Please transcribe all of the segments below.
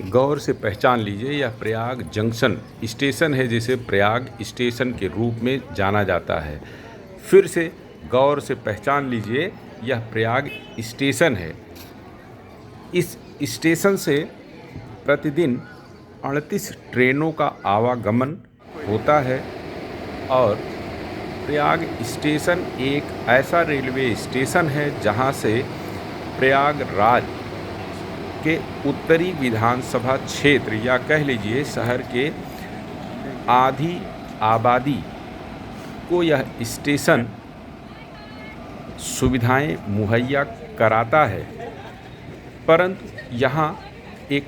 गौर से पहचान लीजिए, यह प्रयाग जंक्शन स्टेशन है जिसे प्रयाग स्टेशन के रूप में जाना जाता है। फिर से गौर से पहचान लीजिए, यह प्रयाग स्टेशन है। इस स्टेशन से प्रतिदिन 38 ट्रेनों का आवागमन होता है और प्रयाग स्टेशन एक ऐसा रेलवे स्टेशन है जहां से प्रयागराज के उत्तरी विधानसभा क्षेत्र या कह लीजिए शहर के आधी आबादी को यह स्टेशन सुविधाएं मुहैया कराता है। परंतु यहाँ एक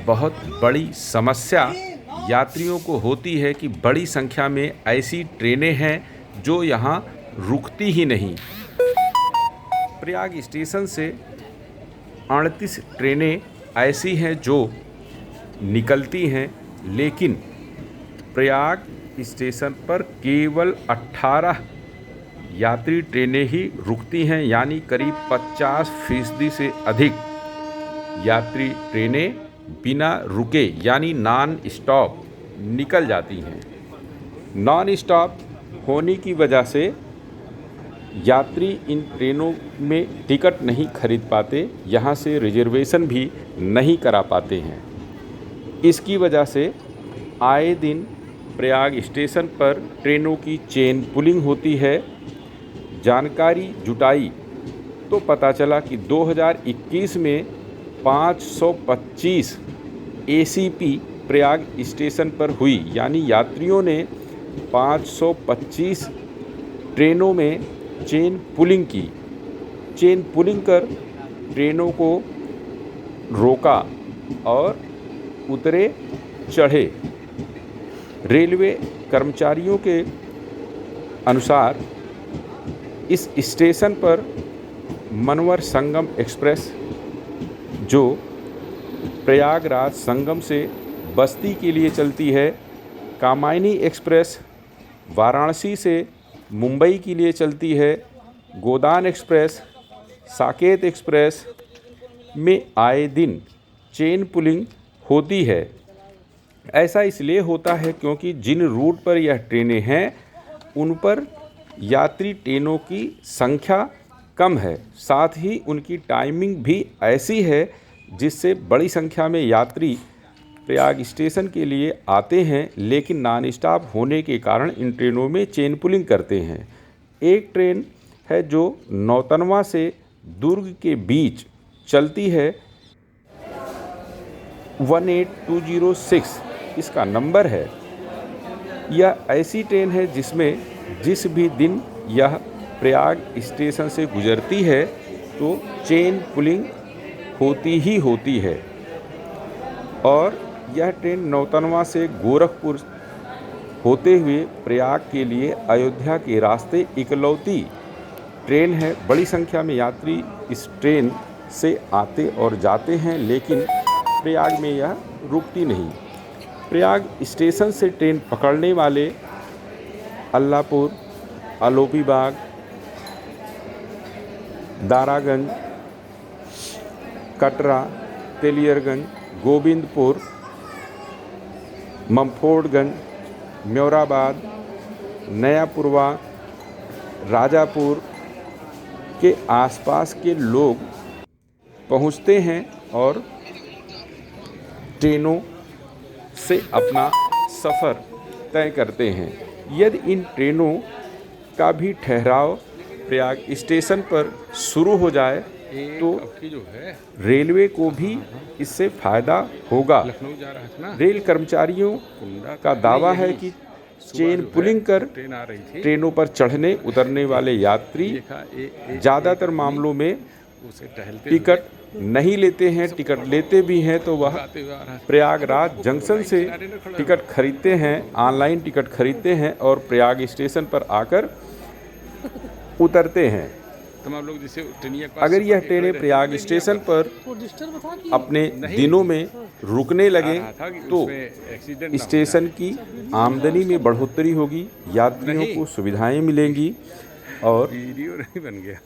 बहुत बड़ी समस्या यात्रियों को होती है कि बड़ी संख्या में ऐसी ट्रेनें हैं जो यहाँ रुकती ही नहीं। प्रयाग स्टेशन से 38 ट्रेनें ऐसी हैं जो निकलती हैं, लेकिन प्रयाग स्टेशन पर केवल 18 यात्री ट्रेनें ही रुकती हैं, यानी करीब 50% से अधिक यात्री ट्रेनें बिना रुके यानी नॉन स्टॉप निकल जाती हैं। नॉन स्टॉप होने की वजह से यात्री इन ट्रेनों में टिकट नहीं खरीद पाते, यहाँ से रिजर्वेशन भी नहीं करा पाते हैं। इसकी वजह से आए दिन प्रयाग स्टेशन पर ट्रेनों की चेन पुलिंग होती है। जानकारी जुटाई तो पता चला कि 2021 में 525 एसीपी प्रयाग स्टेशन पर हुई, यानी यात्रियों ने 525 ट्रेनों में चेन पुलिंग की। चेन पुलिंग कर ट्रेनों को रोका और उतरे चढ़े। रेलवे कर्मचारियों के अनुसार इस स्टेशन पर मनवर संगम एक्सप्रेस जो प्रयागराज संगम से बस्ती के लिए चलती है, कामायनी एक्सप्रेस वाराणसी से मुंबई के लिए चलती है, गोदान एक्सप्रेस, साकेत एक्सप्रेस में आए दिन चेन पुलिंग होती है। ऐसा इसलिए होता है क्योंकि जिन रूट पर यह ट्रेनें हैं उन पर यात्री ट्रेनों की संख्या कम है, साथ ही उनकी टाइमिंग भी ऐसी है जिससे बड़ी संख्या में यात्री प्रयाग स्टेशन के लिए आते हैं, लेकिन नॉन स्टॉप होने के कारण इन ट्रेनों में चेन पुलिंग करते हैं। एक ट्रेन है जो नौतनवा से दुर्ग के बीच चलती है, 18206 इसका नंबर है। यह ऐसी ट्रेन है जिसमें जिस भी दिन यह प्रयाग स्टेशन से गुजरती है तो चेन पुलिंग होती ही होती है। और यह ट्रेन नौतनवा से गोरखपुर होते हुए प्रयाग के लिए अयोध्या के रास्ते इकलौती ट्रेन है। बड़ी संख्या में यात्री इस ट्रेन से आते और जाते हैं, लेकिन प्रयाग में यह रुकती नहीं। प्रयाग स्टेशन से ट्रेन पकड़ने वाले अल्लापुर, आलोपीबाग, दारागंज, कटरा, तेलियरगंज, गोविंदपुर, ममफोड़गंज, म्योराबाद, नयापुरवा, राजापुर के आसपास के लोग पहुंचते हैं और ट्रेनों से अपना सफ़र तय करते हैं। यदि इन ट्रेनों का भी ठहराव प्रयाग स्टेशन पर शुरू हो जाए तो रेलवे को भी इससे फ़ायदा होगा। रेल कर्मचारियों का दावा है कि चेन पुलिंग कर ट्रेनों पर चढ़ने उतरने वाले यात्री ज़्यादातर मामलों में टिकट नहीं लेते हैं। टिकट लेते भी हैं तो वह प्रयागराज जंक्शन से टिकट खरीदते हैं, ऑनलाइन टिकट खरीदते हैं और प्रयाग स्टेशन पर आकर उतरते हैं। तमाम लोग जैसे अगर यह ट्रेनें प्रयाग स्टेशन पर अपने दिनों में रुकने लगे तो स्टेशन की आमदनी में बढ़ोतरी होगी, यात्रियों को सुविधाएं मिलेंगी और वीडियो नहीं बन गया।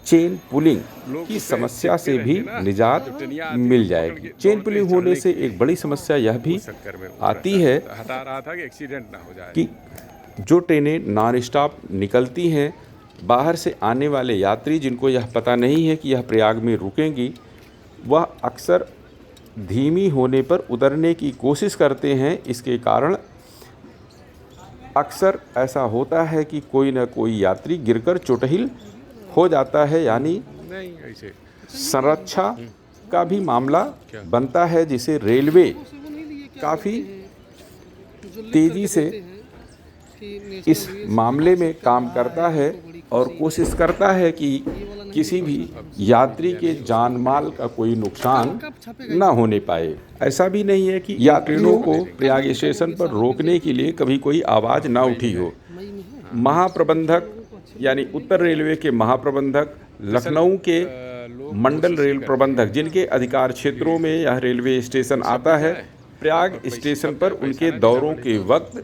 चेन पुलिंग की समस्या से भी निजात मिल जाएगी। चेन पुलिंग होने से एक बड़ी समस्या यह भी आती है कि जो ट्रेनें नॉन स्टॉप निकलती हैं, बाहर से आने वाले यात्री जिनको यह पता नहीं है कि यह प्रयाग में रुकेंगी, वह अक्सर धीमी होने पर उतरने की कोशिश करते हैं। इसके कारण अक्सर ऐसा होता है कि कोई न कोई यात्री गिरकर चोटिल हो जाता है, यानी संरक्षा का भी मामला बनता है, जिसे रेलवे काफ़ी तेज़ी से इस मामले में काम करता है और कोशिश करता है कि किसी भी यात्री के जान माल का कोई नुकसान ना होने पाए। ऐसा भी नहीं है कि यात्रियों को प्रयाग स्टेशन पर रोकने के लिए कभी कोई आवाज़ ना उठी हो। महाप्रबंधक यानी उत्तर रेलवे के महाप्रबंधक, लखनऊ के मंडल रेल प्रबंधक, जिनके अधिकार क्षेत्रों में यह रेलवे स्टेशन आता है, प्रयाग स्टेशन पर उनके दौरों के वक्त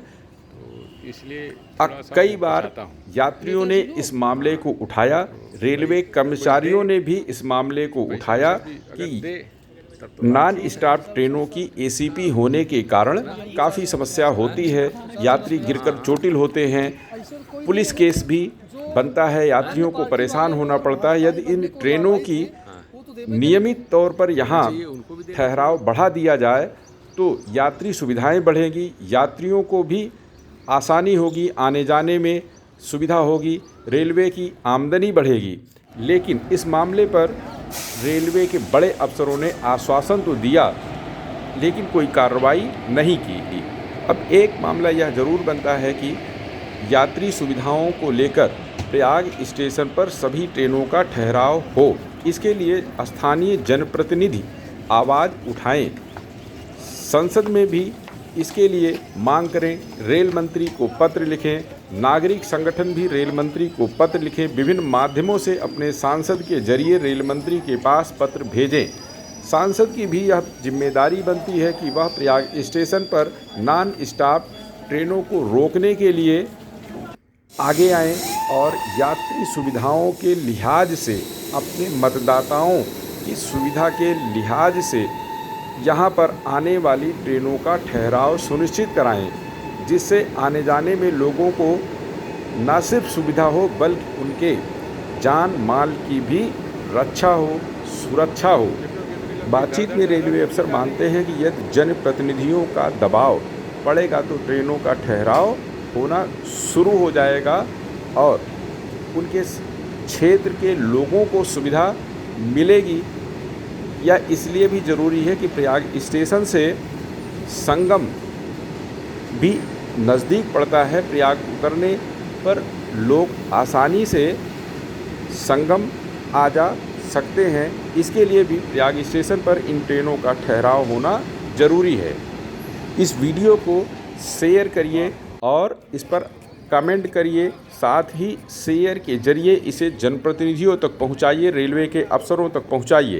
कई बार यात्रियों ने इस मामले को उठाया, रेलवे कर्मचारियों ने भी इस मामले को उठाया कि नॉन स्टॉप ट्रेनों की एसीपी होने के कारण काफ़ी समस्या होती है, यात्री गिरकर चोटिल होते हैं, पुलिस केस भी बनता है, यात्रियों को परेशान होना पड़ता है। यदि इन ट्रेनों की नियमित तौर पर यहाँ ठहराव बढ़ा दिया जाए तो यात्री सुविधाएं बढ़ेंगी, यात्रियों को भी आसानी होगी, आने जाने में सुविधा होगी, रेलवे की आमदनी बढ़ेगी। लेकिन इस मामले पर रेलवे के बड़े अफसरों ने आश्वासन तो दिया, लेकिन कोई कार्रवाई नहीं की। अब एक मामला यह ज़रूर बनता है कि यात्री सुविधाओं को लेकर प्रयाग स्टेशन पर सभी ट्रेनों का ठहराव हो। इसके लिए स्थानीय जनप्रतिनिधि आवाज़ उठाएं, संसद में भी इसके लिए मांग करें, रेल मंत्री को पत्र लिखें, नागरिक संगठन भी रेल मंत्री को पत्र लिखें, विभिन्न माध्यमों से अपने सांसद के जरिए रेल मंत्री के पास पत्र भेजें। सांसद की भी यह जिम्मेदारी बनती है कि वह प्रयाग स्टेशन पर नॉन स्टॉप ट्रेनों को रोकने के लिए आगे आएं और यात्री सुविधाओं के लिहाज से, अपने मतदाताओं की सुविधा के लिहाज से यहाँ पर आने वाली ट्रेनों का ठहराव सुनिश्चित कराएं, जिससे आने जाने में लोगों को न सिर्फ सुविधा हो बल्कि उनके जान माल की भी रक्षा हो, सुरक्षा हो। बातचीत में रेलवे अफसर मानते हैं कि यदि जनप्रतिनिधियों का दबाव पड़ेगा तो ट्रेनों का ठहराव होना शुरू हो जाएगा और उनके क्षेत्र के लोगों को सुविधा मिलेगी। यह इसलिए भी ज़रूरी है कि प्रयाग स्टेशन से संगम भी नज़दीक पड़ता है। प्रयाग उतरने पर लोग आसानी से संगम आ जा सकते हैं। इसके लिए भी प्रयाग स्टेशन पर इन ट्रेनों का ठहराव होना ज़रूरी है। इस वीडियो को शेयर करिए और इस पर कमेंट करिए, साथ ही शेयर के जरिए इसे जनप्रतिनिधियों तक पहुंचाइए, रेलवे के अफसरों तक पहुंचाइए।